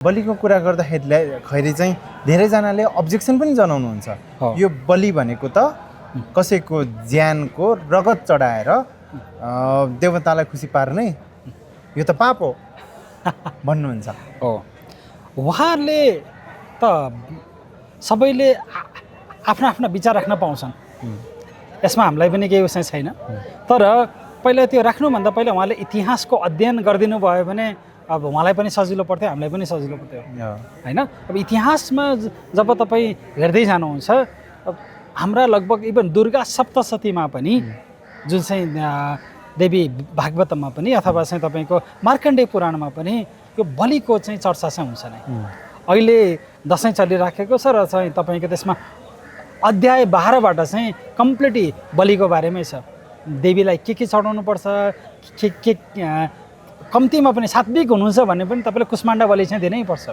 बलिको कुरा गर्दाखेरि चाहिँ धेरैजनाले अब्जेक्सन पनि जनाउनुहुन्छ यो बलि भनेको त कसैको ज्यानको रगत चढाएर देवतालाई खुसी पार्ने यो त पाप हो भन्नुहुन्छ। हो उहाँहरूले त सबैले आफ्ना आफ्ना विचार राख्न पाउँछन्, यसमा हामीलाई पनि केही उसै छैन। तर पहिला त्यो राख्नुभन्दा पहिला उहाँले इतिहासको अध्ययन गरिदिनु भयो भने अब उहाँलाई पनि सजिलो पर्थ्यो, हामीलाई पनि सजिलो पर्थ्यो होइन। अब इतिहासमा जब तपाईँ हेर्दै जानुहुन्छ, हाम्रा लगभग इभन दुर्गा सप्तशतीमा पनि जुन चाहिँ देवी भागवतमा पनि अथवा चाहिँ तपाईँको मार्कण्डेय पुराणमा पनि यो बलिको चाहिँ चर्चा चाहिँ हुन्छ नै। अहिले दसैँ चलिराखेको छ र चाहिँ तपाईँको त्यसमा अध्याय 12बाट चाहिँ कम्प्लिटली बलिको बारेमै छ। देवीलाई के चढाउनु पर्छ, के कम्तीमा पनि सात्विक हुनुहुन्छ भने पनि तपाईँले कुष्माण्डा बलि चाहिँ दिनै पर्छ।